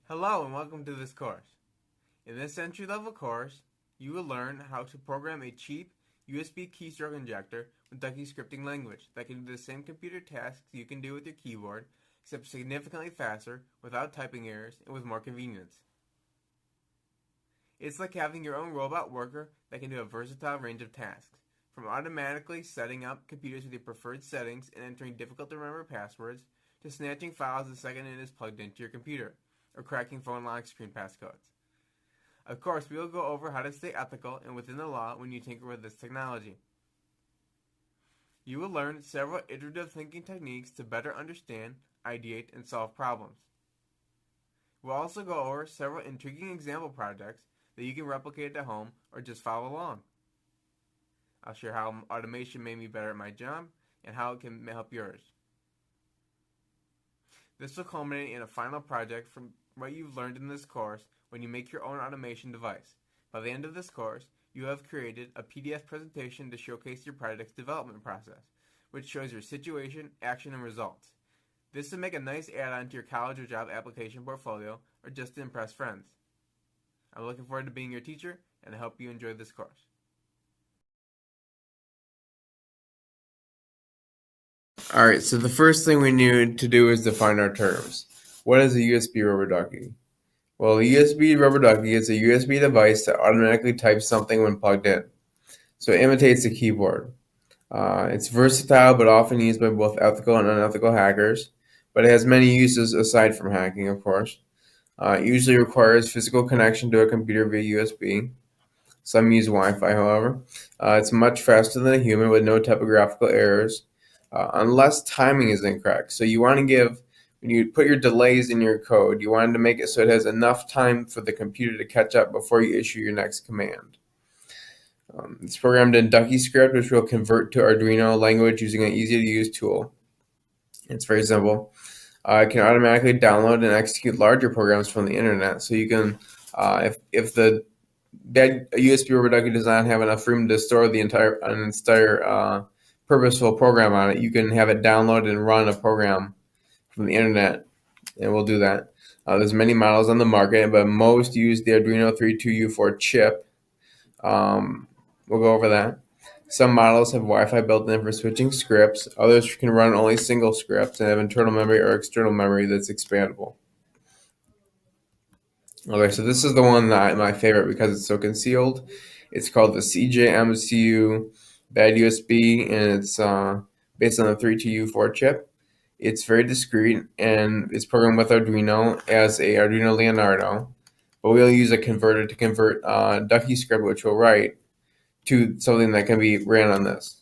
Hello and welcome to this course. In this entry-level course, you will learn how to program a cheap USB keystroke injector with Ducky scripting language that can do the same computer tasks you can do with your keyboard, except significantly faster, without typing errors, and with more convenience. It's like having your own robot worker that can do a versatile range of tasks, from automatically setting up computers with your preferred settings and entering difficult-to-remember passwords, to snatching files the second it is plugged into your computer, or cracking phone lock screen passcodes. Of course, we will go over how to stay ethical and within the law when you tinker with this technology. You will learn several iterative thinking techniques to better understand, ideate, and solve problems. We'll also go over several intriguing example projects that you can replicate at home or just follow along. I'll share how automation made me better at my job and how it can help yours. This will culminate in a final project from what you've learned in this course when you make your own automation device. By the end of this course, you have created a PDF presentation to showcase your project's development process, which shows your situation, action, and results. This will make a nice add-on to your college or job application portfolio or just to impress friends. I'm looking forward to being your teacher, and I hope you enjoy this course. Alright, so the first thing we need to do is define our terms. What is a USB rubber ducky? Well, a USB rubber ducky is a USB device that automatically types something when plugged in. So it imitates a keyboard. It's versatile but often used by both ethical and unethical hackers, but it has many uses aside from hacking, of course. It usually requires physical connection to a computer via USB. Some use Wi-Fi, however. It's much faster than a human with no typographical errors, unless timing is incorrect. So you want to give, when you put your delays in your code, you want to make it so it has enough time for the computer to catch up before you issue your next command. It's programmed in Ducky script, which will convert to Arduino language using an easy-to-use tool. It's very simple. It can automatically download and execute larger programs from the internet. So you can, if the bad USB rubber ducky does not have enough room to store the entire purposeful program on it, you can have it download and run a program from the internet, and we'll do that. There's many models on the market, but most use the Arduino 32U4 chip. We'll go over that. Some models have Wi-Fi built in for switching scripts. Others can run only single scripts and have internal memory or external memory that's expandable. Okay, so this is the one that my favorite because it's so concealed. It's called the CJMCU Bad USB, and it's based on the 32U4 chip. It's very discreet, and it's programmed with Arduino as a Arduino Leonardo. But we'll use a converter to convert Ducky script, which we'll write, to something that can be ran on this.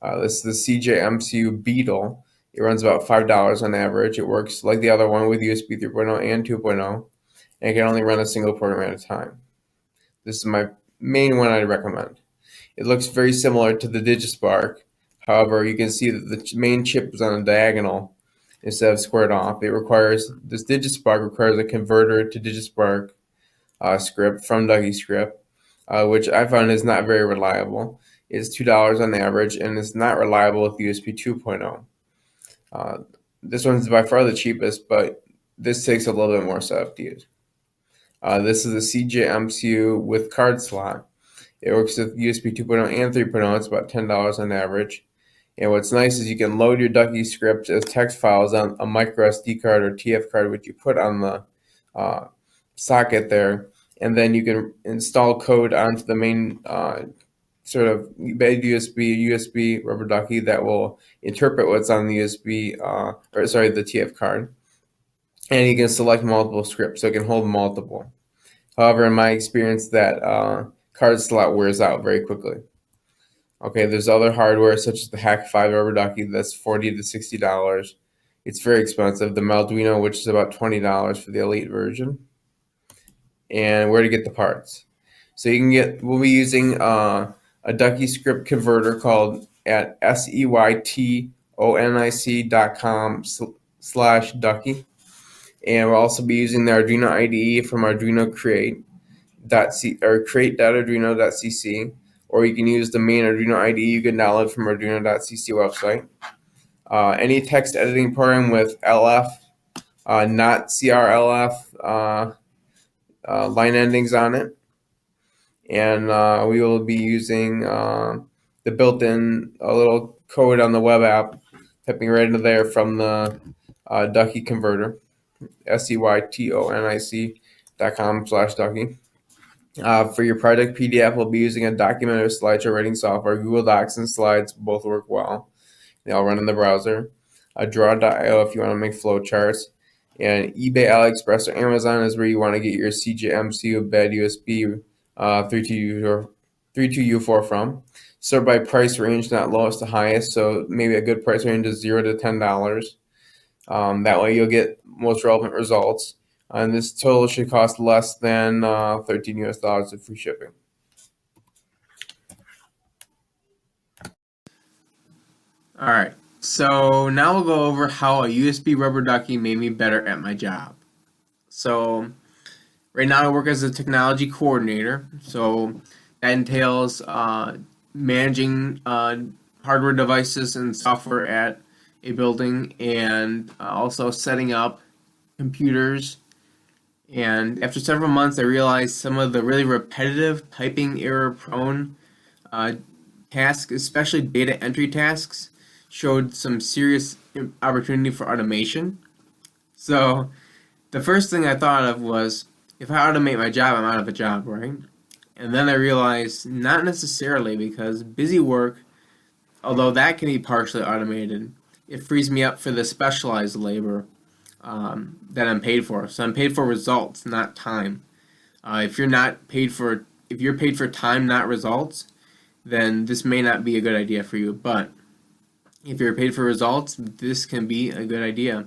This is the CJMCU Beetle. It runs about $5 on average. It works like the other one with USB 3.0 and 2.0, and it can only run a single program at a time. This is my main one I'd recommend. It looks very similar to the DigiSpark. However, you can see that the main chip is on a diagonal instead of squared off. This DigiSpark requires a converter to DigiSpark script from Ducky script, which I found is not very reliable. It's $2 on average, and it's not reliable with USB 2.0. This one's by far the cheapest, but this takes a little bit more setup to use. This is a CJMCU with card slot. It works with USB 2.0 and 3.0. It's about $10 on average. And what's nice is you can load your Ducky script as text files on a micro SD card or TF card, which you put on the socket there, and then you can install code onto the main sort of bad USB rubber ducky that will interpret what's on the the TF card. And you can select multiple scripts, so it can hold multiple. However, in my experience, that card slot wears out very quickly. Okay, there's other hardware such as the Hack 5 rubber ducky that's $40 to $60. It's very expensive. The Arduino, which is about $20 for the Elite version. And where to get the parts. So we'll be using a Ducky script converter called at seytonic.com/Ducky. And we'll also be using the Arduino IDE from Arduino crate.arduino.cc, or you can use the main Arduino IDE you can download from Arduino.cc website. Any text editing program with LF not CRLF line endings on it. And we will be using the built-in little code on the web app, typing right into there from the Ducky converter, SEYTONIC.com/Ducky. For your project PDF, we'll be using a document or slideshow writing software. Google Docs and Slides both work well. They all run in the browser. Draw.io if you want to make flowcharts. And eBay, AliExpress, or Amazon is where you want to get your CJMCU bed USB 32U4 from. Sort by price range, not lowest to highest, so maybe a good price range is $0 to $10. That way you'll get most relevant results. And this total should cost less than $13 with free shipping. All right, so now we'll go over how a USB rubber ducky made me better at my job. So right now I work as a technology coordinator, so that entails managing hardware devices and software at a building, and also setting up computers. And after several months, I realized some of the really repetitive, typing error prone tasks, especially data entry tasks, showed some serious opportunity for automation. So the first thing I thought of was, if I automate my job, I'm out of a job, right? And then I realized not necessarily, because busy work, although that can be partially automated, it frees me up for the specialized labor that I'm paid for. So I'm paid for results, not time. If you're paid for time, not results, then this may not be a good idea for you. But if you're paid for results, this can be a good idea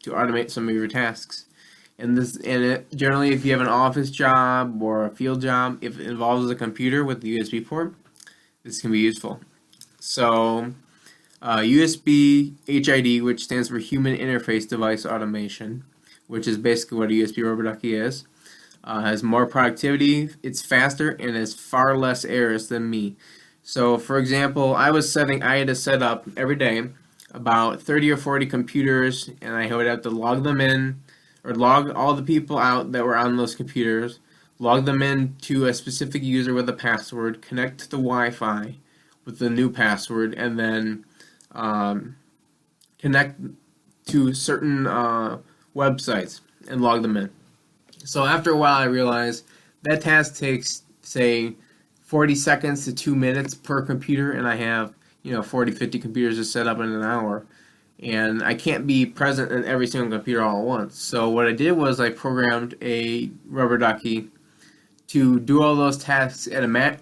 to automate some of your tasks. Generally, if you have an office job or a field job, if it involves a computer with the USB port, this can be useful. So USB HID, which stands for Human Interface Device Automation, which is basically what a USB rubber ducky is, has more productivity, it's faster, and has far less errors than me. So, for example, I had to set up every day about 30 or 40 computers, and I would have to log them in, or log all the people out that were on those computers, log them in to a specific user with a password, connect to the Wi-Fi with the new password, and then connect to certain websites and log them in. So after a while, I realized that task takes, say, 40 seconds to 2 minutes per computer, and I have 40, 50 computers to set up in an hour, and I can't be present in every single computer all at once. So what I did was I programmed a rubber ducky to do all those tasks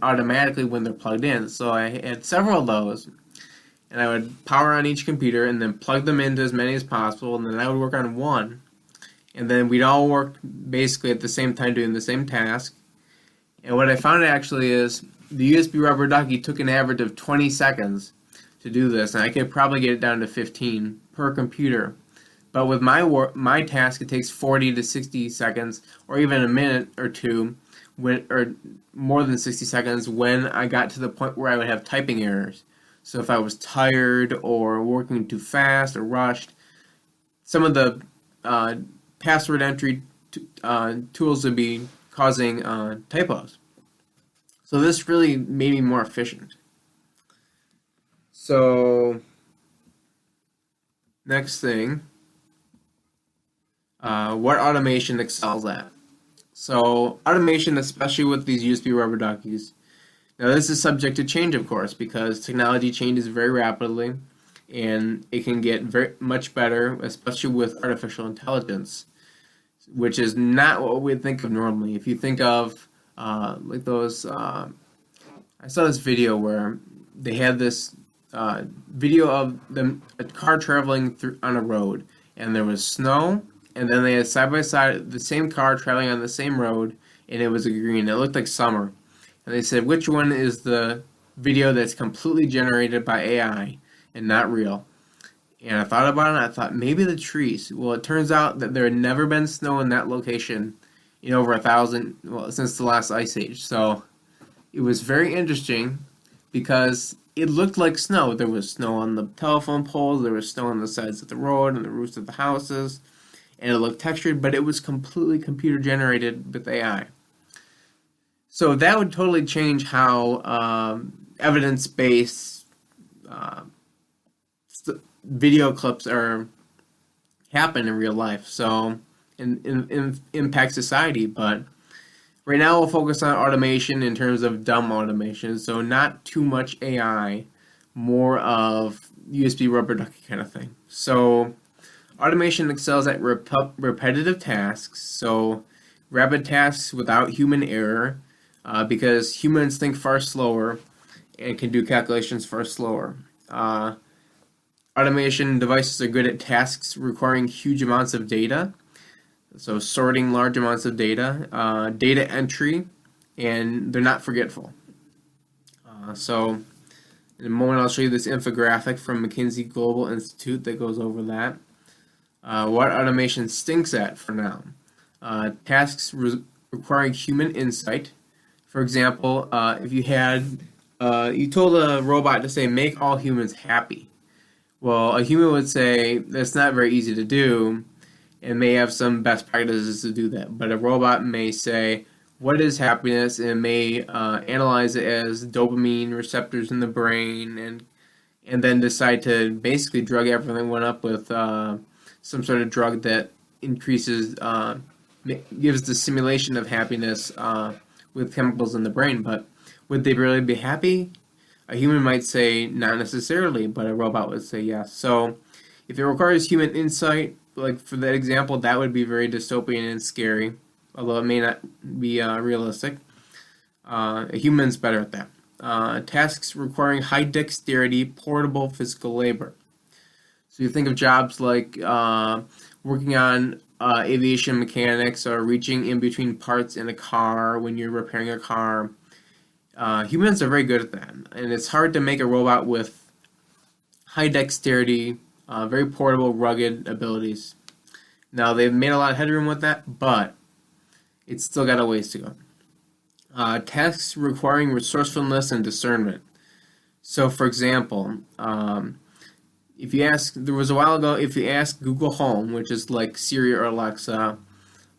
automatically when they're plugged in. So I had several of those, and I would power on each computer and then plug them into as many as possible, and then I would work on one, and then we'd all work basically at the same time doing the same task. And what I found actually is the USB rubber ducky took an average of 20 seconds to do this, and I could probably get it down to 15 per computer. But with my task, it takes 40 to 60 seconds, or even a minute or two, or more than 60 seconds, when I got to the point where I would have typing errors. So if I was tired or working too fast or rushed, some of the password entry tools would be causing typos. So this really made me more efficient. So next thing, what automation excels at? So automation, especially with these USB rubber duckies. Now this is subject to change, of course, because technology changes very rapidly, and it can get very much better, especially with artificial intelligence, which is not what we think of normally. If you think of like those, I saw this video where they had this video of a car traveling through on a road, and there was snow, and then they had side by side the same car traveling on the same road, and it was a green. It looked like summer, and they said, which one is the video that's completely generated by AI and not real? And I thought about it, and I thought maybe the trees. Well, it turns out that there had never been snow in that location in over 1,000, since the last ice age. So it was very interesting because it looked like snow. There was snow on the telephone poles, there was snow on the sides of the road and the roofs of the houses. and it looked textured, but it was completely computer generated with AI. So that would totally change how evidence-based uh, video clips are happen in real life. So and impact society. But right now we'll focus on automation in terms of dumb automation. So not too much AI, more of USB rubber ducky kind of thing. So automation excels at repetitive tasks. So rapid tasks without human error, because humans think far slower and can do calculations far slower. Uh, Automation devices are good at tasks requiring huge amounts of data, so sorting large amounts of data, data entry, and they're not forgetful. So in a moment I'll show you this infographic from McKinsey Global Institute that goes over that. What automation stinks at for now. Tasks requiring human insight. For example, if you told a robot to say make all humans happy. Well, a human would say that's not very easy to do and may have some best practices to do that. But a robot may say, what is happiness? And may analyze it as dopamine receptors in the brain and then decide to basically drug everyone up with some sort of drug that increases, gives the simulation of happiness with chemicals in the brain. But would they really be happy? A human might say not necessarily, but a robot would say yes. So if it requires human insight, like for that example, that would be very dystopian and scary, although it may not be realistic. A human's better at that. Tasks requiring high dexterity, portable physical labor. So you think of jobs like working on aviation mechanics or reaching in between parts in a car when you're repairing a car. Humans are very good at that, and it's hard to make a robot with high dexterity, very portable, rugged abilities. Now, they've made a lot of headroom with that, but it's still got a ways to go. Tasks requiring resourcefulness and discernment. So, for example, if you ask, there was a while ago, if you ask Google Home, which is like Siri or Alexa,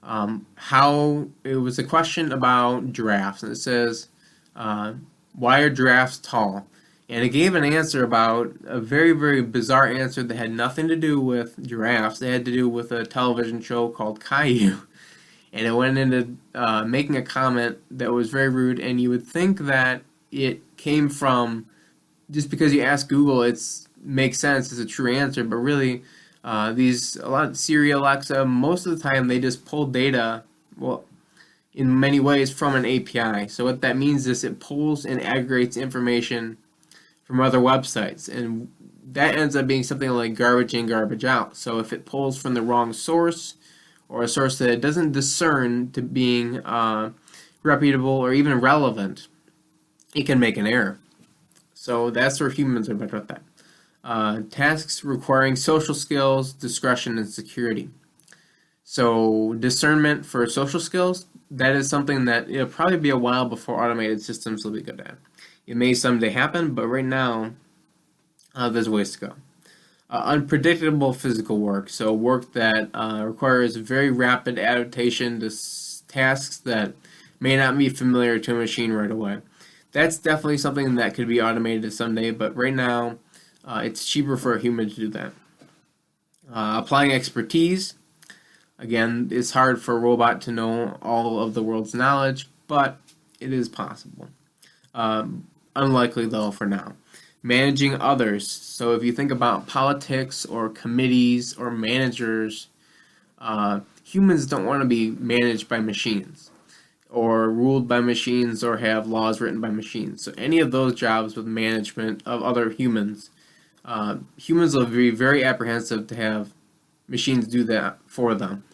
it was a question about giraffes, and it says, why are giraffes tall? And it gave an answer about a very, very bizarre answer that had nothing to do with giraffes. It had to do with a television show called Caillou. And it went into making a comment that was very rude, and you would think that it came from, just because you ask Google, it makes sense, it's a true answer, but really, a lot of Siri, Alexa, most of the time they just pull data, well, in many ways from an API. So what that means is it pulls and aggregates information from other websites, and that ends up being something like garbage in, garbage out. So if it pulls from the wrong source, or a source that it doesn't discern to being reputable or even relevant, it can make an error. So that's where humans are better at that. Tasks requiring social skills, discretion, and security. So discernment for social skills, that is something that it'll probably be a while before automated systems will be good at. It may someday happen, but right now, there's ways to go. Unpredictable physical work, so work that requires very rapid adaptation to tasks that may not be familiar to a machine right away. That's definitely something that could be automated someday, but right now, it's cheaper for a human to do that. Applying expertise. Again, it's hard for a robot to know all of the world's knowledge, but it is possible. Unlikely, though, for now. Managing others. So if you think about politics or committees or managers, humans don't want to be managed by machines or ruled by machines or have laws written by machines. So any of those jobs with management of other humans, humans will be very apprehensive to have machines do that for them.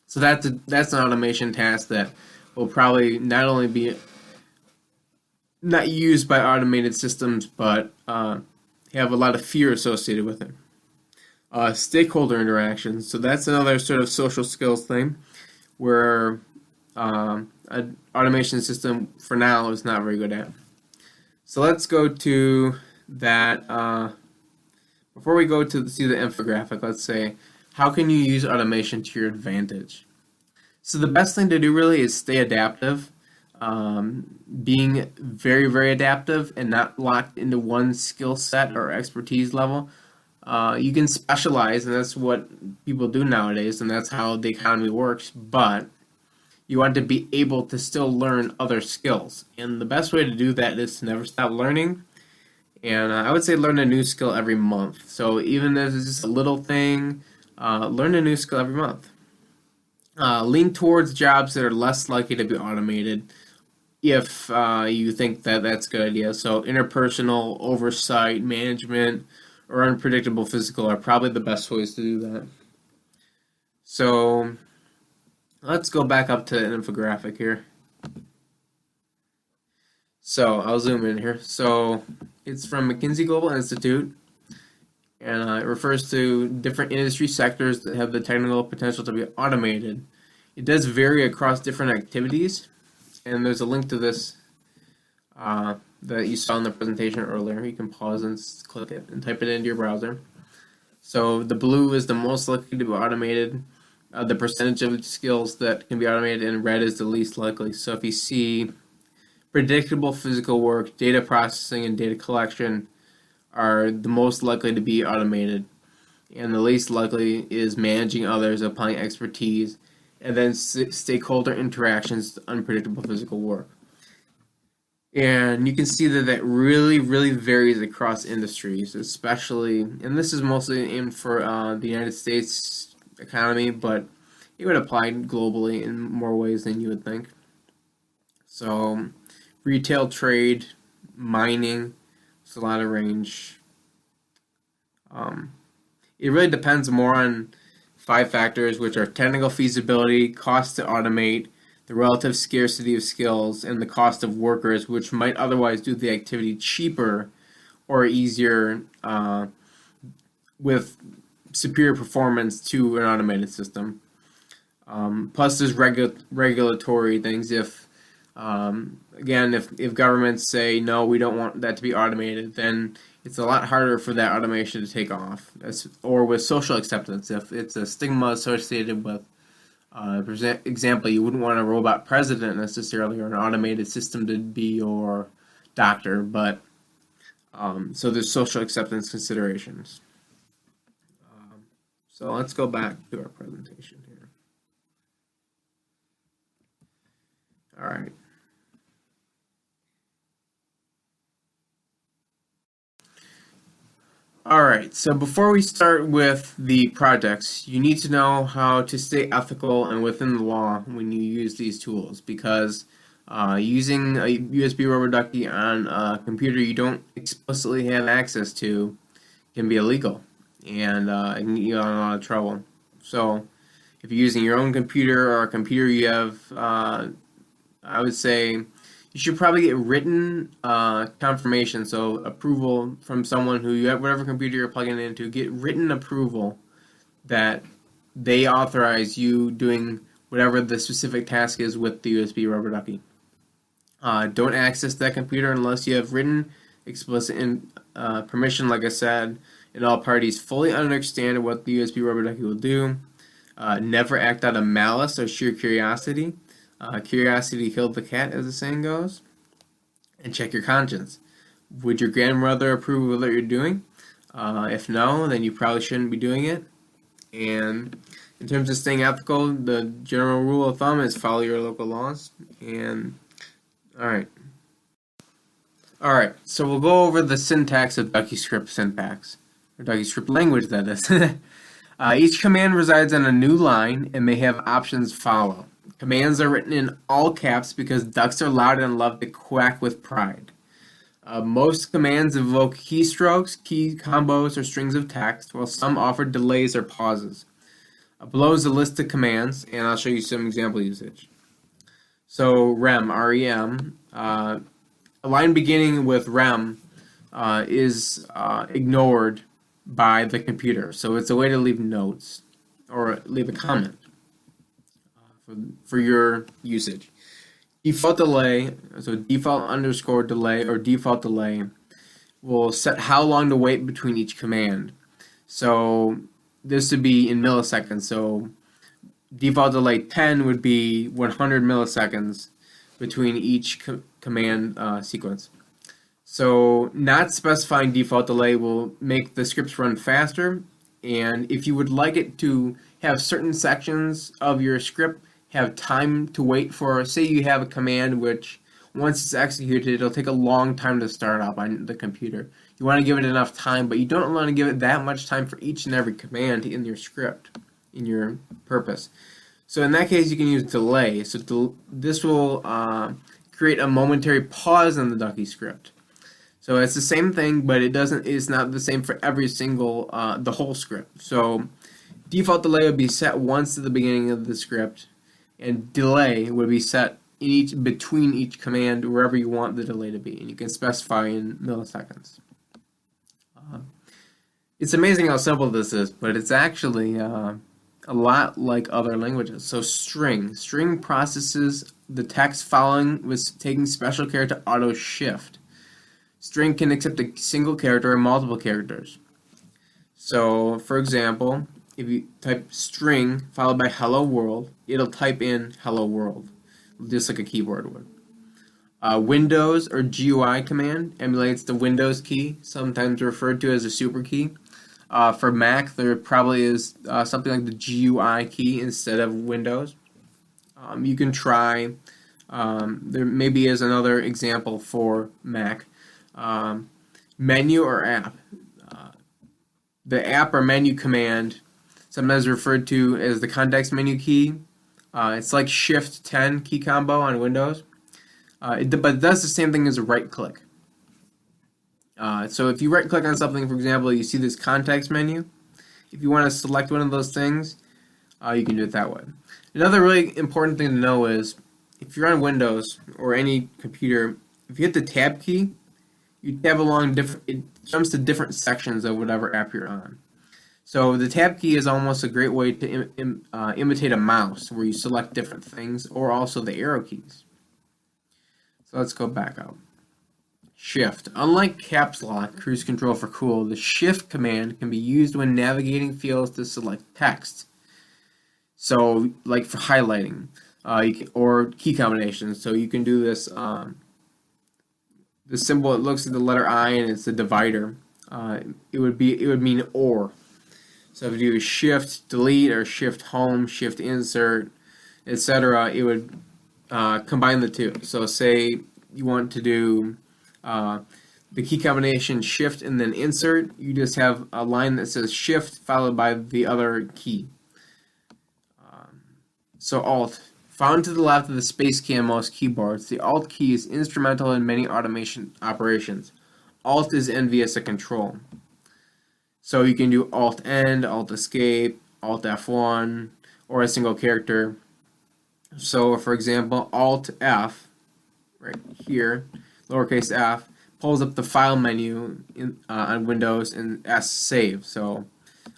So that's an automation task that will probably not only be not used by automated systems, but have a lot of fear associated with it. Stakeholder interactions. So that's another sort of social skills thing where an automation system for now is not very good at. So let's go to that. Before we go to see the infographic, let's say, how can you use automation to your advantage? So the best thing to do really is stay adaptive, being very, very adaptive and not locked into one skill set or expertise level. You can specialize, and that's what people do nowadays, and that's how the economy works. But you want to be able to still learn other skills, and the best way to do that is to never stop learning. And I would say learn a new skill every month. So even if it's just a little thing, learn a new skill every month. Lean towards jobs that are less likely to be automated if you think that that's a good idea. So interpersonal, oversight, management, or unpredictable physical are probably the best ways to do that. So let's go back up to an infographic here. So I'll zoom in here. So it's from McKinsey Global Institute, and it refers to different industry sectors that have the technical potential to be automated. It does vary across different activities, and there's a link to this that you saw in the presentation earlier. You can pause and click it and type it into your browser. So the blue is the most likely to be automated, the percentage of skills that can be automated, and red is the least likely. So if you see predictable physical work, data processing, and data collection are the most likely to be automated, and the least likely is managing others, applying expertise, and then stakeholder interactions, unpredictable physical work. And you can see that that really, really varies across industries, especially, and this is mostly aimed for the United States economy, but it would apply globally in more ways than you would think. So retail, trade, mining, it's a lot of range. It really depends more on 5 factors, which are technical feasibility, cost to automate, the relative scarcity of skills, and the cost of workers, which might otherwise do the activity cheaper or easier with superior performance to an automated system. Plus, there's regulatory things. If governments say no, we don't want that to be automated, then it's a lot harder for that automation to take off. Or with social acceptance, if it's a stigma associated with, for example, you wouldn't want a robot president necessarily, or an automated system to be your doctor, but so there's social acceptance considerations. So let's go back to our presentation here. All right. Alright, so before we start with the projects, you need to know how to stay ethical and within the law when you use these tools, because using a USB rubber ducky on a computer you don't explicitly have access to can be illegal, and it can get you in a lot of trouble. So if you're using your own computer or a computer you have, I would say you should probably get written confirmation, so approval from someone who you have, whatever computer you're plugging it into, get written approval that they authorize you doing whatever the specific task is with the USB rubber ducky. Don't access that computer unless you have written explicit permission, like I said, and all parties fully understand what the USB rubber ducky will do. Never act out of malice or sheer curiosity. Curiosity killed the cat, as the saying goes. And check your conscience. Would your grandmother approve of what you're doing? If no, then you probably shouldn't be doing it. And in terms of staying ethical, the general rule of thumb is follow your local laws. And alright, so we'll go over the syntax of Ducky script syntax, or Ducky script language, that is. Each command resides on a new line and may have options follow. Commands are written in all caps because ducks are loud and love to quack with pride. Most commands invoke keystrokes, key combos, or strings of text, while some offer delays or pauses. Below is a list of commands, and I'll show you some example usage. So rem, R-E-M, a line beginning with rem is ignored by the computer. So it's a way to leave notes or leave a comment for your usage. Default delay, so default underscore delay or default delay will set how long to wait between each command. So this would be in milliseconds. So default delay 10 would be 100 milliseconds between each command sequence. So not specifying default delay will make the scripts run faster, and if you would like it to have certain sections of your script have time to wait for, say you have a command which once it's executed it'll take a long time to start up on the computer. You want to give it enough time, but you don't want to give it that much time for each and every command in your script, in your purpose. So in that case you can use delay. So this will create a momentary pause in the Ducky script. So it's the same thing, but it's not the same for every single, the whole script. So default delay would be set once at the beginning of the script, and delay would be set between each command wherever you want the delay to be, and you can specify in milliseconds. It's amazing how simple this is, but it's actually a lot like other languages. So string processes the text following with taking special care to auto shift. String can accept a single character or multiple characters. So, for example, if you type string followed by hello world, it'll type in hello world, just like a keyboard would. Windows or GUI command emulates the Windows key, sometimes referred to as a super key. For Mac, there probably is something like the GUI key instead of Windows. You can try, there maybe is another example for Mac. Menu or app. The app or menu command, sometimes referred to as the context menu key. It's like Shift 10 key combo on Windows, but it does the same thing as a right click. So if you right click on something, for example, you see this context menu. If you want to select one of those things, you can do it that way. Another really important thing to know is if you're on Windows or any computer, if you hit the tab key, you tab along it jumps to different sections of whatever app you're on. So the tab key is almost a great way to imitate a mouse, where you select different things, or also the arrow keys. So let's go back up. Shift. Unlike caps lock, cruise control for cool, the shift command can be used when navigating fields to select text. So like for highlighting, or key combinations. So you can do this. The symbol, it looks like the letter I and it's a divider. It would mean or. So if you do shift delete or shift home, shift insert, etc., it would combine the two. So say you want to do the key combination shift and then insert, you just have a line that says shift followed by the other key. So alt. Found to the left of the space key on most keyboards, the Alt key is instrumental in many automation operations. Alt is envious of control. So you can do Alt End, Alt Escape, Alt F1, or a single character. So for example, Alt F, right here, lowercase f, pulls up the file menu on Windows, and S save. So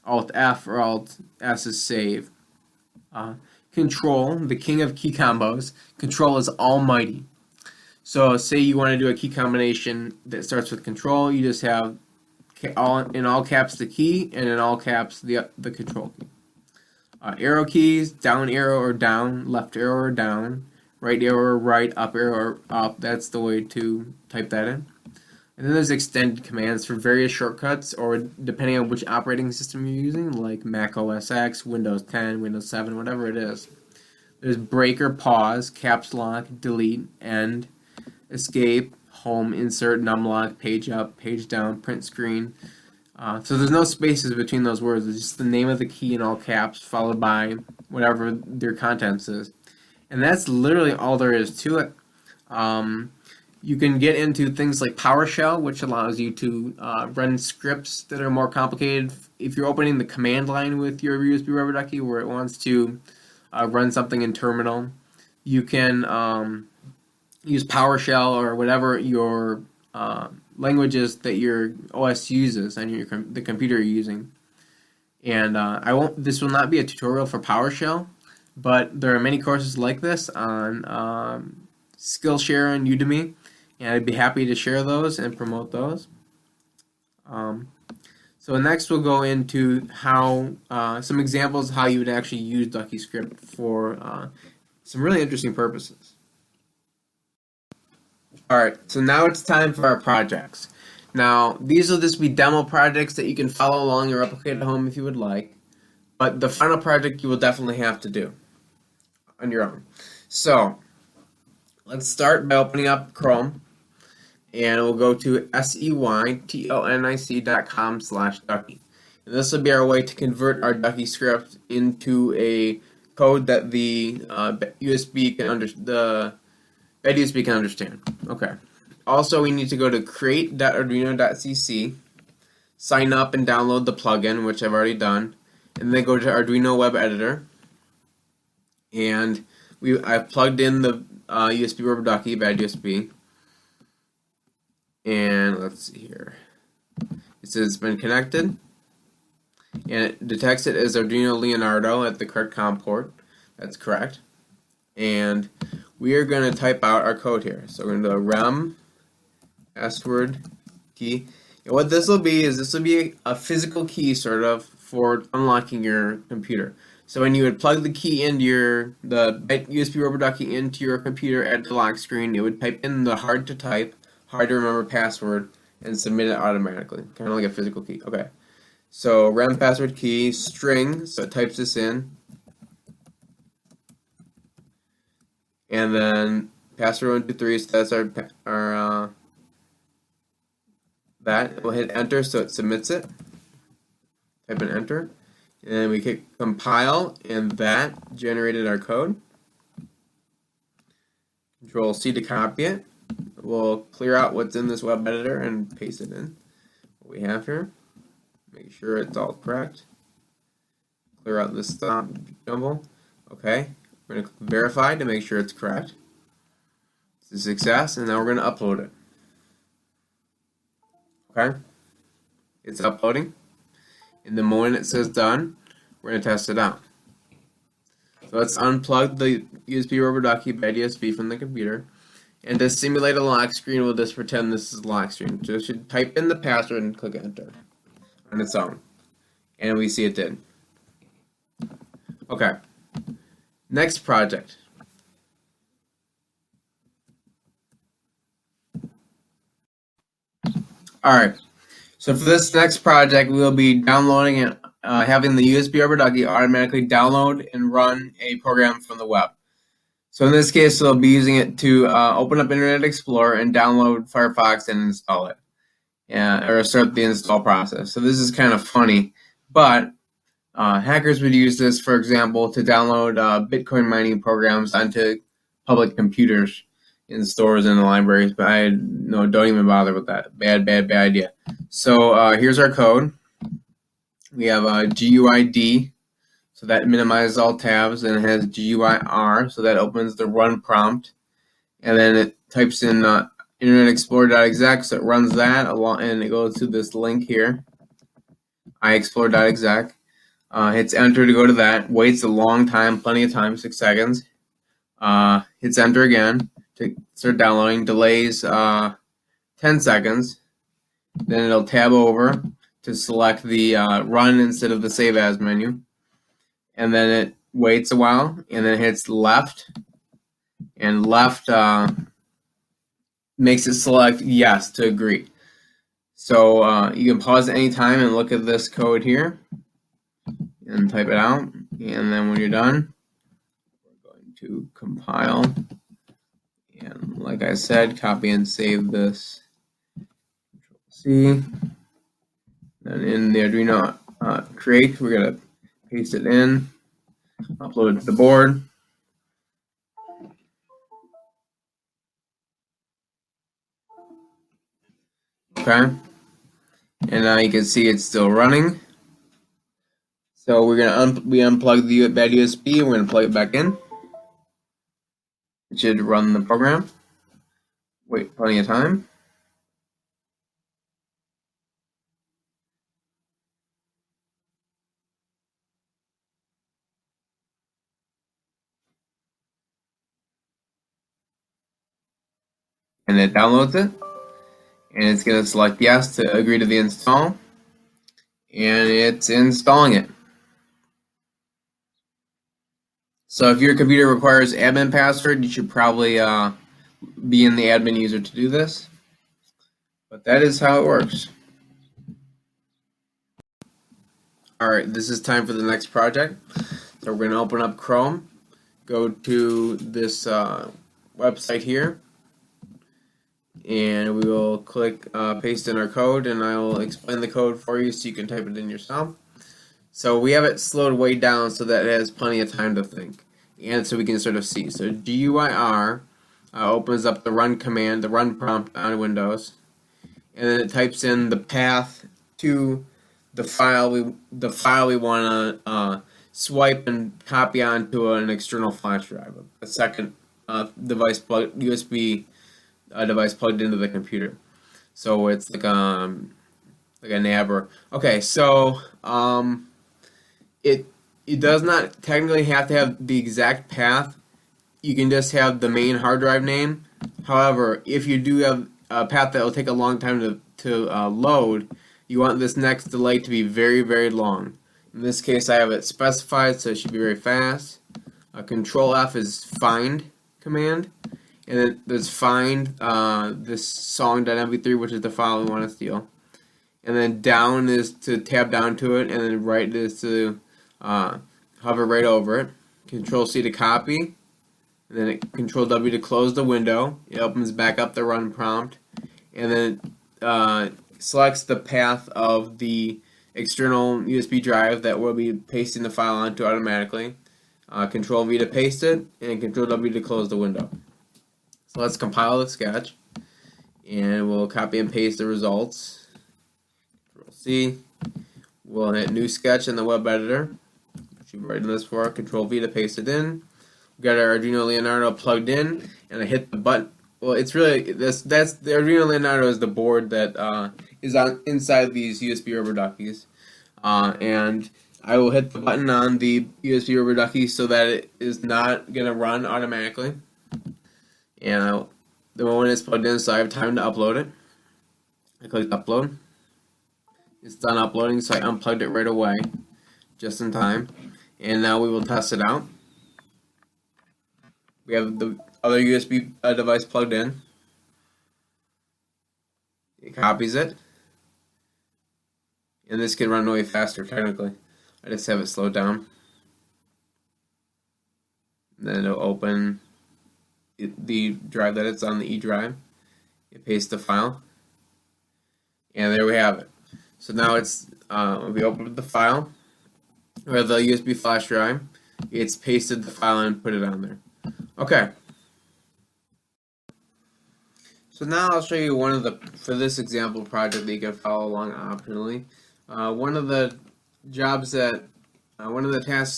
Alt F or Alt S is save. Control, the king of key combos. Control is almighty. So say you want to do a key combination that starts with control, you just have in all caps the key, and in all caps the control key. Arrow keys, down arrow or down, left arrow or down, right arrow or right, up arrow or up. That's the way to type that in. And then there's extended commands for various shortcuts, or depending on which operating system you're using, like Mac OS X, Windows 10, Windows 7, whatever it is. There's break or pause, caps lock, delete, end, escape, home, insert, numlock, page up, page down, print screen. So there's no spaces between those words. It's just the name of the key in all caps followed by whatever their contents is. And that's literally all there is to it. You can get into things like PowerShell, which allows you to run scripts that are more complicated. If you're opening the command line with your USB Rubber Ducky where it wants to run something in terminal, you can use PowerShell or whatever your languages that your OS uses on the computer you're using. And this will not be a tutorial for PowerShell, but there are many courses like this on Skillshare and Udemy, and I'd be happy to share those and promote those. So So next we'll go into how some examples of how you would actually use Ducky script for some really interesting purposes. Alright, so now it's time for our projects. Now, these will just be demo projects that you can follow along or replicate at home if you would like, but the final project you will definitely have to do on your own. So, let's start by opening up Chrome, and we'll go to seytonic.com/Ducky. And this will be our way to convert our Ducky script into a code that the USB can the bad USB can understand. Okay. Also, we need to go to create.arduino.cc, sign up and download the plugin, which I've already done, and then go to Arduino Web Editor. And I've plugged in the USB rubber ducky, bad USB. And let's see here. It says it's been connected, and it detects it as Arduino Leonardo at the correct COM port. That's correct. And we are going to type out our code here. So we're going to do a rem password key. And what this will be is a physical key sort of for unlocking your computer. So when you would plug the key into the USB rubber ducky into your computer at the lock screen, it would type in the hard to type, hard to remember password and submit it automatically, kind of like a physical key. Okay. So rem password key string, so it types this in, and then password 123. So that's our that. We'll hit enter so it submits it. Type in enter, and then we click compile, and that generated our code. Control C to copy it. We'll clear out what's in this web editor and paste it in. What we have here. Make sure it's all correct. Clear out this jumble. Okay. We're going to click verify to make sure it's correct. It's a success, and now we're going to upload it. Okay. It's uploading. And the moment it says done, we're going to test it out. So let's unplug the USB rubber ducky bad USB from the computer. And to simulate a lock screen, we'll just pretend this is a lock screen. So you should type in the password and click enter on its own. And we see it did. Okay. Next project. Alright. So for this next project, we'll be downloading and having the USB rubber ducky automatically download and run a program from the web. So in this case, we'll be using it to open up Internet Explorer and download Firefox and install it, or start the install process. So this is kind of funny, but hackers would use this, for example, to download Bitcoin mining programs onto public computers in stores and the libraries. But don't even bother with that. Bad idea. So here's our code. We have a GUID. So that minimizes all tabs, and it has GUIR, so that opens the run prompt, and then it types in Internet Explorer.exec, so it runs that along, and it goes to this link here, iExplore.exec, hits enter to go to that, waits a long time, plenty of time, 6 seconds, hits enter again to start downloading, delays 10 seconds, then it'll tab over to select the run instead of the save as menu. And then it waits a while, and then hits left, and left makes it select yes to agree. So you can pause at any time and look at this code here, and type it out, and then when you're done, we're going to compile, and like I said, copy and save this, Control C, then in the Arduino create, we're going to paste it in, upload it to the board. Okay, and now you can see it's still running. So we're gonna unplug the bad USB. We're gonna plug it back in. It should run the program. Wait plenty of time. And it downloads it, and it's going to select yes to agree to the install, and it's installing it. So if your computer requires admin password, you should probably be in the admin user to do this. But that is how it works. Alright, this is time for the next project. So we're going to open up Chrome, go to this website here, and we will click paste in our code, and I will explain the code for you so you can type it in yourself. So we have it slowed way down so that it has plenty of time to think, and so we can sort of see. So GUIR opens up the run command, the run prompt on Windows, and then it types in the path to the file we want to swipe and copy onto an external flash drive, a second USB device plugged into the computer. So it's like a nabber. Okay, so it does not technically have to have the exact path. You can just have the main hard drive name. However, if you do have a path that will take a long time to load, you want this next delay to be very, very long. In this case, I have it specified, so it should be very fast. Control F is find command, and then there's find this song.mp3, which is the file we want to steal. And then down is to tab down to it, and then right is to hover right over it. Control C to copy, and then Control W to close the window. It opens back up the run prompt, and then selects the path of the external USB drive that we'll be pasting the file onto automatically. Control V to paste it, and Control W to close the window. So let's compile the sketch, and we'll copy and paste the results. Control C. We'll hit New Sketch in the web editor, which you've written this for. Control V to paste it in. We've got our Arduino Leonardo plugged in, and I hit the button. Well, it's really that's the Arduino Leonardo is the board that is on inside these USB rubber duckies, and I will hit the button on the USB rubber ducky so that it is not gonna run automatically. And the moment it's plugged in, so I have time to upload it. I click upload. It's done uploading, so I unplugged it right away, just in time. And now we will test it out. We have the other USB device plugged in. It copies it. And this can run way faster, technically. I just have it slowed down. And then it'll open the drive that it's on, the E drive. You paste the file. And there we have it. So now it's, we opened the file, or the USB flash drive. It's pasted the file and put it on there. Okay. So now I'll show you for this example project that you can follow along optionally. One of the tasks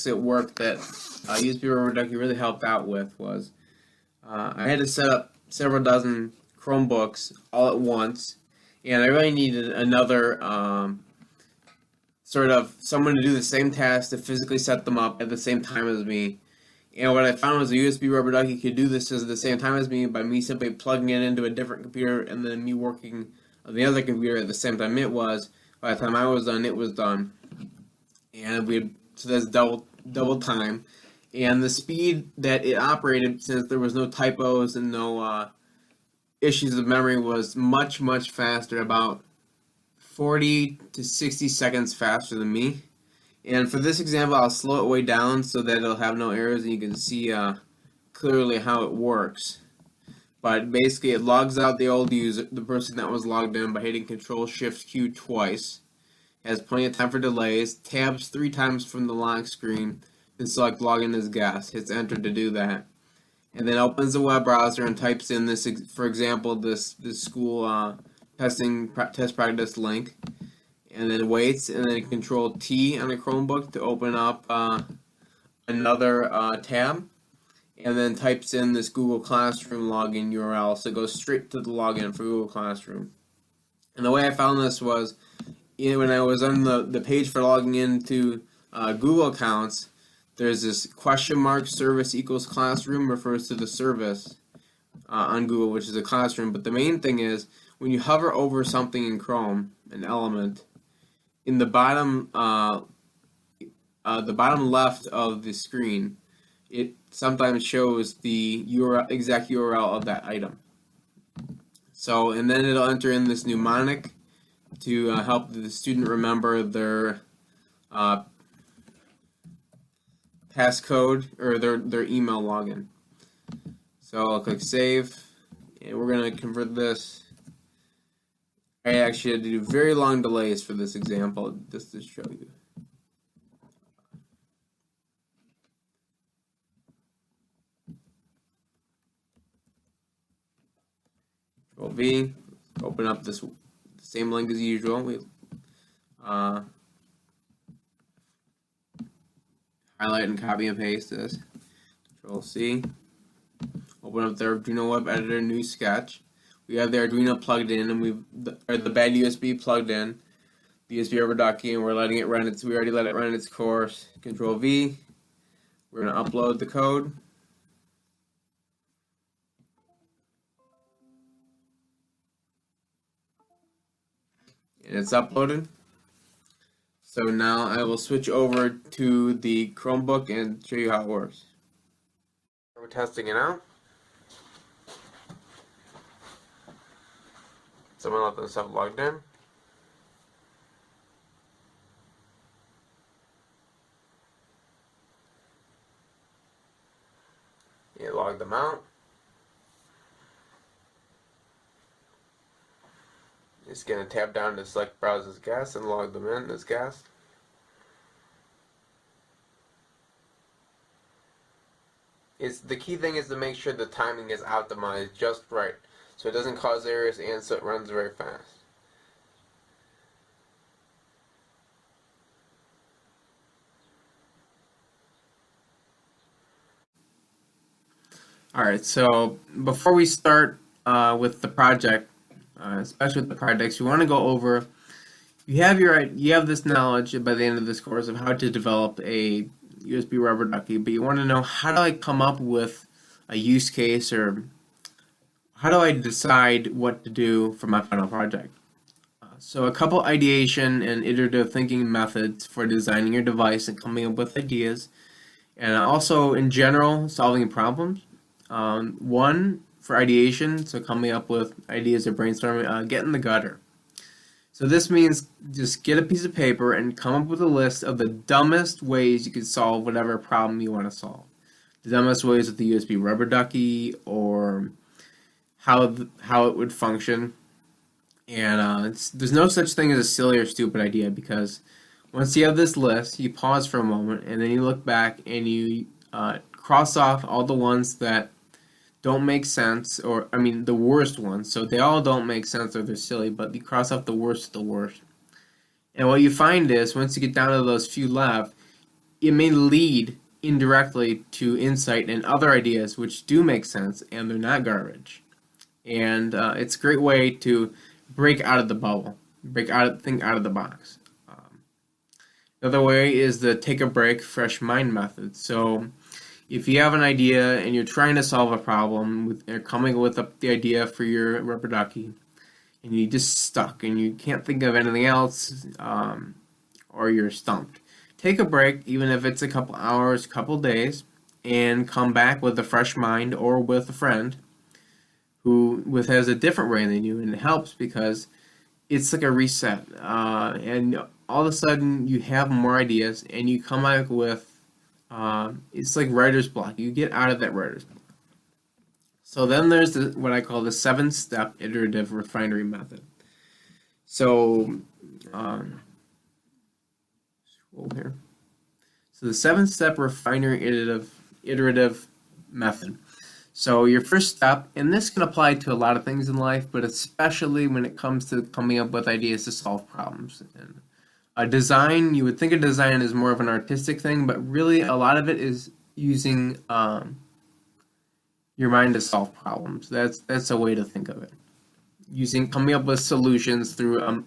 at work that USB Rubber Ducky really helped out with was I had to set up several dozen Chromebooks all at once, and I really needed another sort of someone to do the same task to physically set them up at the same time as me. And what I found was a USB Rubber Ducky could do this at the same time as me by me simply plugging it into a different computer and then me working on the other computer at the same time it was. By the time I was done, it was done. And so that's double time. And the speed that it operated, since there was no typos and no issues of memory, was much, much faster, about 40 to 60 seconds faster than me. And for this example, I'll slow it way down so that it'll have no errors and you can see clearly how it works. But basically, it logs out the old user, the person that was logged in, by hitting Control-Shift-Q twice. Has plenty of time for delays. Tabs 3 times from the lock screen. Then select Login as Guest. Hits Enter to do that. And then opens the web browser and types in this, for example, this school test practice link. And then waits, and then Control T on a Chromebook to open up another tab, and then types in this Google Classroom login URL, so it goes straight to the login for Google Classroom. And the way I found this was, when I was on the page for logging into Google accounts, there's this question mark service equals classroom, refers to the service on Google, which is a classroom. But the main thing is, when you hover over something in Chrome, an element, in the bottom left of the screen, it sometimes shows the exact URL of that item. So, and then it'll enter in this mnemonic to help the student remember their uh, passcode or their email login. So I'll click save, and we're going to convert this. I actually had to do very long delays for this example just to show you. Control V, open up this same link as usual. We highlight and copy and paste this. Control C, open up the Arduino web editor, new sketch. We have the Arduino plugged in, and the bad USB plugged in, the USB over Ducky, and we're letting it run we already let it run its course. Control V, we're going to upload the code. And it's uploaded. So now I will switch over to the Chromebook and show you how it works. We're testing it out. Someone let themselves logged in. You log them out. Just gonna tap down to select browse as guest and log them in as guest. The key thing is to make sure the timing is optimized just right, so it doesn't cause errors and so it runs very fast. Alright, so before we start with the project, especially with the projects, you want to go over. You have this knowledge by the end of this course of how to develop a USB rubber ducky, but you want to know, how do I come up with a use case, or how do I decide what to do for my final project? So a couple ideation and iterative thinking methods for designing your device and coming up with ideas, and also in general solving problems. One for ideation, so coming up with ideas or brainstorming, get in the gutter. So this means just get a piece of paper and come up with a list of the dumbest ways you could solve whatever problem you want to solve. The dumbest ways with the USB rubber ducky, or how it would function. And there's no such thing as a silly or stupid idea, because once you have this list, you pause for a moment and then you look back and you cross off all the ones that don't make sense, or I mean the worst ones. So they all don't make sense or they're silly, but you cross off the worst of the worst. And what you find is, once you get down to those few left, it may lead indirectly to insight and other ideas which do make sense and they're not garbage. And it's a great way to break out of the bubble, think out of the box. Another way is the take a break, fresh mind method. So if you have an idea and you're trying to solve a problem, you're coming with the idea for your rubber ducky, and you're just stuck and you can't think of anything else, or you're stumped, take a break, even if it's a couple hours, couple days, and come back with a fresh mind or with a friend who has a different brain than you, and it helps because it's like a reset, and all of a sudden you have more ideas and you come back with it's like writer's block. You get out of that writer's block. So then there's what I call the 7-step iterative refinery method. So scroll here. So the 7-step refinery iterative method. So your first step, and this can apply to a lot of things in life, but especially when it comes to coming up with ideas to solve problems. And a design, you would think of design as more of an artistic thing, but really a lot of it is using your mind to solve problems. That's a way to think of it. Coming up with solutions through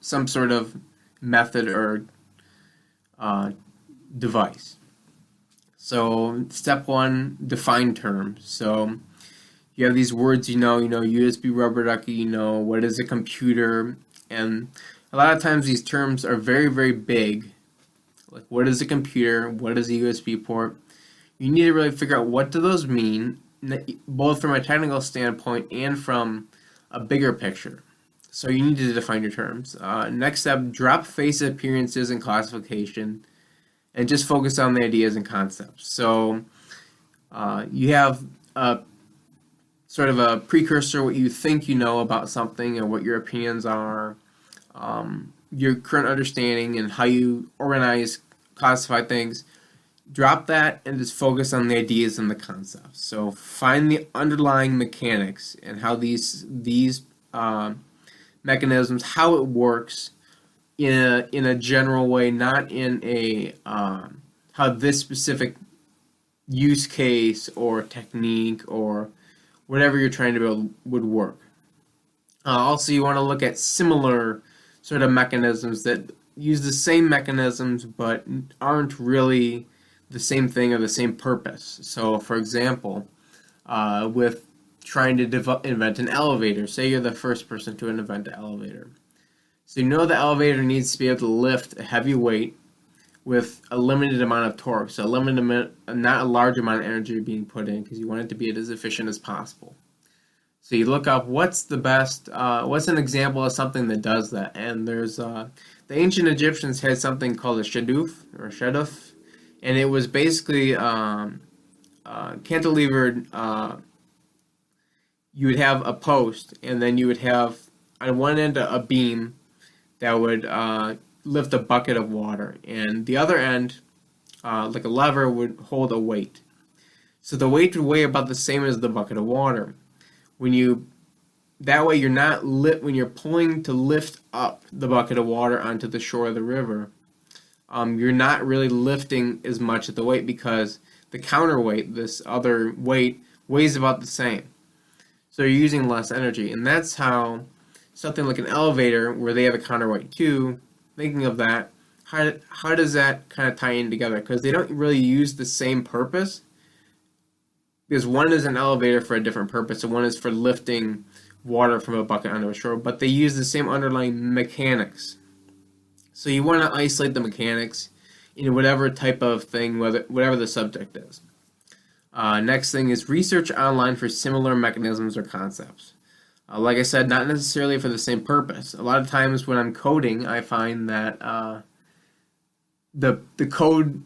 some sort of method or device. So step 1, define terms. So you have these words, you know USB rubber ducky, what is a computer, and a lot of times these terms are very, very big. Like, what is a computer? What is a USB port? You need to really figure out what do those mean, both from a technical standpoint and from a bigger picture. So you need to define your terms. Next step, drop face appearances and classification, and just focus on the ideas and concepts. So you have a sort of a precursor, what you think you know about something and what your opinions are, your current understanding and how you organize, classify things. Drop that and just focus on the ideas and the concepts. So find the underlying mechanics and how these mechanisms, how it works in a general way, not in a how this specific use case or technique or whatever you're trying to build would work. Also, you want to look at similar sort of mechanisms that use the same mechanisms but aren't really the same thing or the same purpose. So, for example, with trying to invent an elevator, say you're the first person to invent an elevator. So you know the elevator needs to be able to lift a heavy weight with a limited amount of torque, so not a large amount of energy being put in because you want it to be as efficient as possible. So you look up what's the best, what's an example of something that does that, and there's the ancient Egyptians had something called a shaduf, and it was basically cantilevered. You would have a post, and then you would have on one end a beam that would lift a bucket of water, and the other end, like a lever, would hold a weight. So the weight would weigh about the same as the bucket of water. That way you're not when you're pulling to lift up the bucket of water onto the shore of the river, you're not really lifting as much of the weight because the counterweight, this other weight, weighs about the same. So you're using less energy, and that's how something like an elevator, where they have a counterweight too, thinking of that, how does that kind of tie in together? Because they don't really use the same purpose, because one is an elevator for a different purpose, and one is for lifting water from a bucket onto a shore, but they use the same underlying mechanics. So you want to isolate the mechanics in whatever type of thing, whatever the subject is. Next thing is research online for similar mechanisms or concepts. Like I said, not necessarily for the same purpose. A lot of times when I'm coding, I find that the code,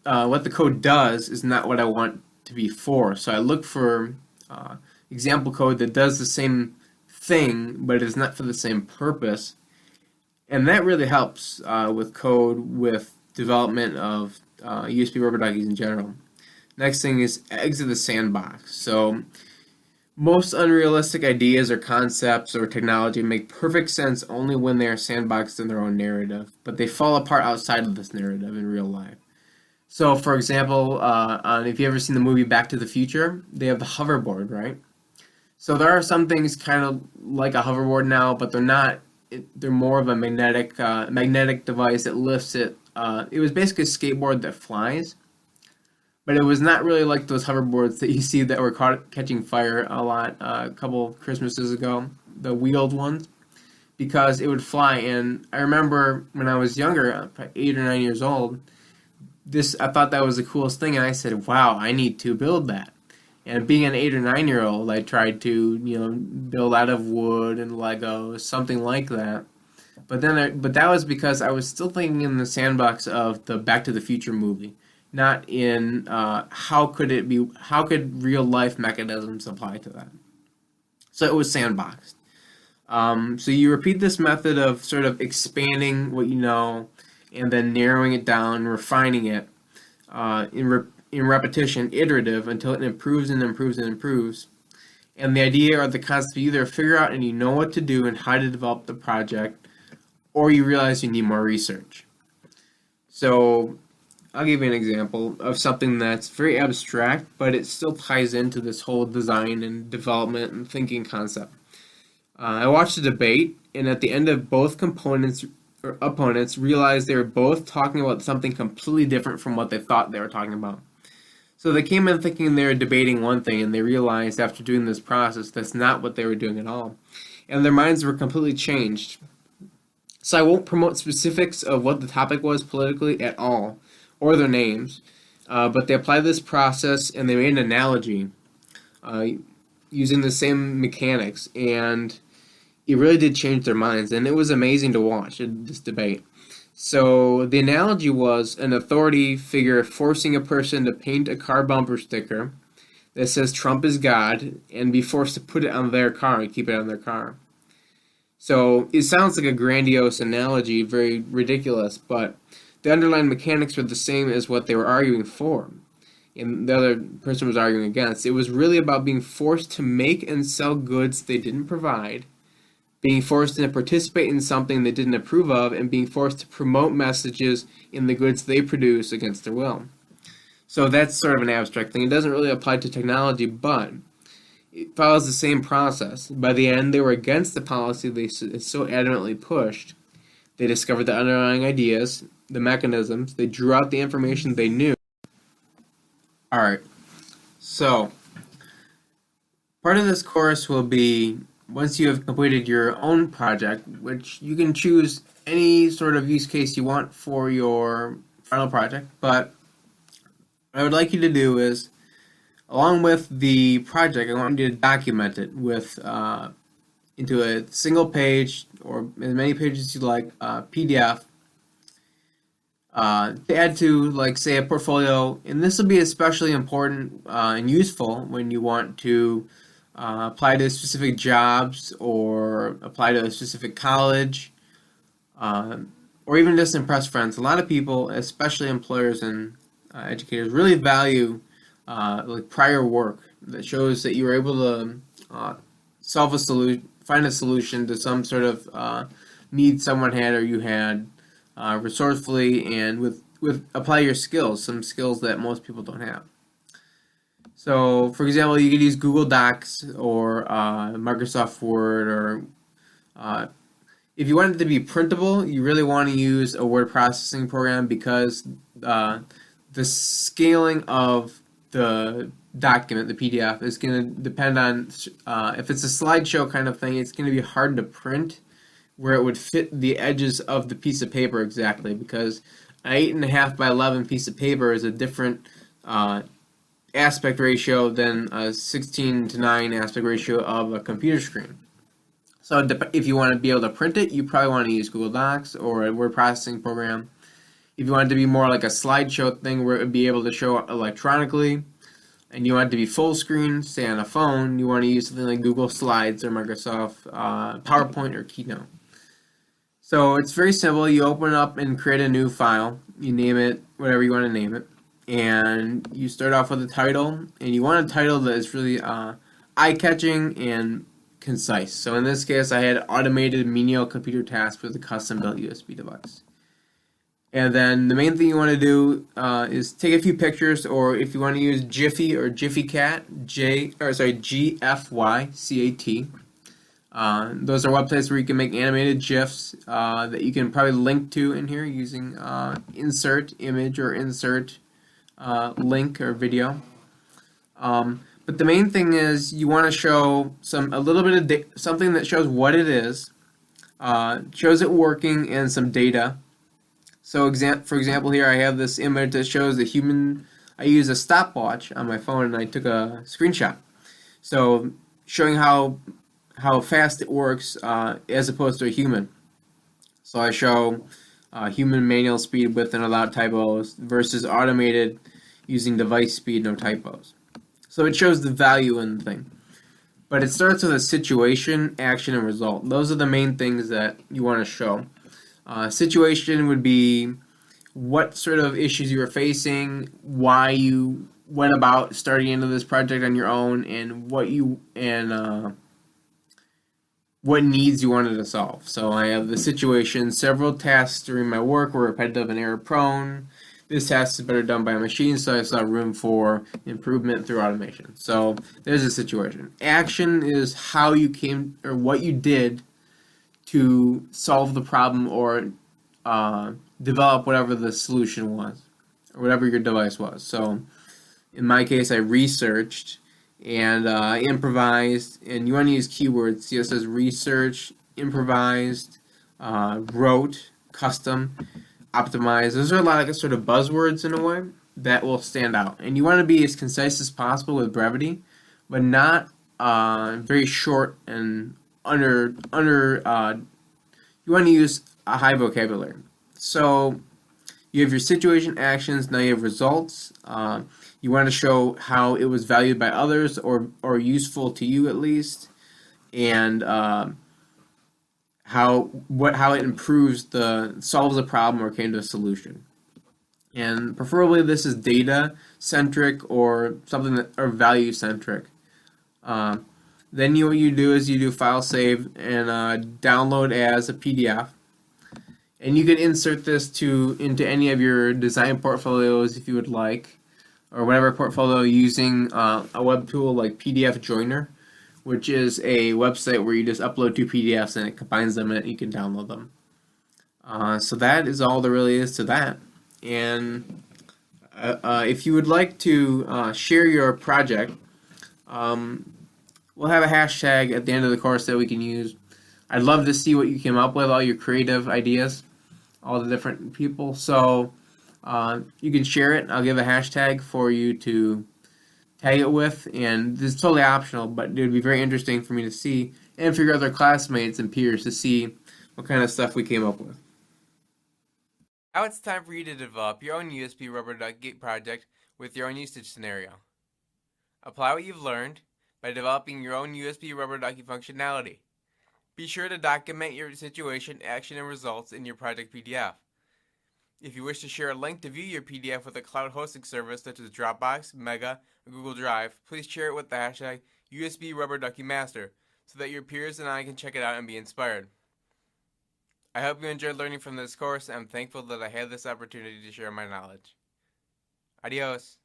what the code does is not what I want to be for. So I look for example code that does the same thing, but is not for the same purpose. And that really helps with code, with development of USB rubber duckies in general. Next thing is exit the sandbox. So most unrealistic ideas or concepts or technology make perfect sense only when they are sandboxed in their own narrative, but they fall apart outside of this narrative in real life. So, for example, if you've ever seen the movie Back to the Future, they have the hoverboard, right? So there are some things kind of like a hoverboard now, but they're not. They're more of a magnetic device that lifts it. It was basically a skateboard that flies, but it was not really like those hoverboards that you see that were catching fire a lot a couple Christmases ago, the wheeled ones, because it would fly. And I remember when I was younger, 8 or 9 years old, I thought that was the coolest thing, and I said, "Wow, I need to build that." And being an 8 or 9-year-old, I tried to, build out of wood and Legos, something like that. But that was because I was still thinking in the sandbox of the Back to the Future movie, not in how could real life mechanisms apply to that. So it was sandboxed. So you repeat this method of sort of expanding what you know, and then narrowing it down, refining it in repetition, iterative, until it improves and improves and improves. And the idea or the concept, you either figure out and you know what to do and how to develop the project, or you realize you need more research. So I'll give you an example of something that's very abstract, but it still ties into this whole design and development and thinking concept. I watched a debate, and at the end of both opponents realized they were both talking about something completely different from what they thought they were talking about. So they came in thinking they were debating one thing, and they realized after doing this process that's not what they were doing at all. And their minds were completely changed. So I won't promote specifics of what the topic was politically at all, or their names, but they applied this process and they made an analogy uh, using the same mechanics, and it really did change their minds, and it was amazing to watch this debate. So the analogy was an authority figure forcing a person to paint a car bumper sticker that says Trump is God and be forced to put it on their car and keep it on their car. So it sounds like a grandiose analogy, very ridiculous, but the underlying mechanics were the same as what they were arguing for, and the other person was arguing against. It was really about being forced to make and sell goods they didn't provide, being forced to participate in something they didn't approve of, and being forced to promote messages in the goods they produce against their will. So that's sort of an abstract thing. It doesn't really apply to technology, but it follows the same process. By the end, they were against the policy they so adamantly pushed. They discovered the underlying ideas, the mechanisms, they drew out the information they knew. Alright, so part of this course will be once you have completed your own project, which you can choose any sort of use case you want for your final project, but what I would like you to do is, along with the project, I want you to document it with into a single page or as many pages as you like, PDF, to add to, like, say, a portfolio. And this will be especially important and useful when you want to apply to specific jobs or apply to a specific college, or even just impress friends. A lot of people, especially employers and educators, really value like prior work that shows that you were able to solve a solution, find a solution to some sort of need someone had or you had, resourcefully and with apply your skills, some skills that most people don't have. So, for example, you could use Google Docs or Microsoft Word, or if you want it to be printable, you really want to use a word processing program, because the scaling of the document, the PDF, is going to depend on if it's a slideshow kind of thing, it's going to be hard to print where it would fit the edges of the piece of paper exactly, because an 8.5 by 11 piece of paper is a different aspect ratio than a 16:9 aspect ratio of a computer screen. So if you want to be able to print it, you probably want to use Google Docs or a word processing program. If you want it to be more like a slideshow thing where it would be able to show electronically, and you want it to be full screen, say on a phone, you want to use something like Google Slides or Microsoft PowerPoint or Keynote. So it's very simple. You open up and create a new file. You name it whatever you want to name it. And you start off with a title. And you want a title that is really eye-catching and concise. So in this case, I had automated menial computer tasks with a custom-built USB device. And then the main thing you want to do is take a few pictures, or if you want to use Jiffy or JiffyCat, GFYCAT. Those are websites where you can make animated GIFs that you can probably link to in here using insert image or insert link or video. But the main thing is you want to show a little bit of something that shows what it is, shows it working, and some data. So for example, here I have this image that shows a human. I use a stopwatch on my phone and I took a screenshot. So showing how fast it works as opposed to a human. So I show human manual speed with and without typos versus automated using device speed, no typos. So it shows the value in the thing. But it starts with a situation, action, and result. Those are the main things that you want to show. Situation would be what sort of issues you were facing, why you went about starting into this project on your own, and what needs you wanted to solve. So I have the situation: several tasks during my work were repetitive and error prone. This task is better done by a machine, so I saw room for improvement through automation. So there's a situation. Action is how you came or what you did to solve the problem or develop whatever the solution was or whatever your device was. So in my case, I researched and improvised, and you want to use keywords. See, it says research, improvised, wrote, custom, optimize. Those are a lot of sort of buzzwords in a way that will stand out. And you want to be as concise as possible with brevity, but not very short and under. You want to use a high vocabulary. So you have your situation actions. Now you have results. You want to show how it was valued by others or useful to you at least, and how it improves solves a problem or came to a solution. And preferably this is data centric or something that or value centric. Uh, then what you do is you do file save and download as a PDF. And you can insert this into any of your design portfolios if you would like, or whatever portfolio using a web tool like PDF Joiner, which is a website where you just upload two PDFs and it combines them and you can download them. So that is all there really is to that. And if you would like to share your project, we'll have a hashtag at the end of the course that we can use. I'd love to see what you came up with, all your creative ideas, all the different people. So you can share it. I'll give a hashtag for you to tag it with, and this is totally optional, but it would be very interesting for me to see and for your other classmates and peers to see what kind of stuff we came up with. Now it's time for you to develop your own USB rubber ducky project with your own usage scenario. Apply what you've learned by developing your own USB rubber ducky functionality. Be sure to document your situation, action, and results in your project PDF. If you wish to share a link to view your PDF with a cloud hosting service such as Dropbox, Mega, or Google Drive, please share it with the hashtag USB Rubber Ducky Master so that your peers and I can check it out and be inspired. I hope you enjoyed learning from this course, and I'm thankful that I had this opportunity to share my knowledge. Adios.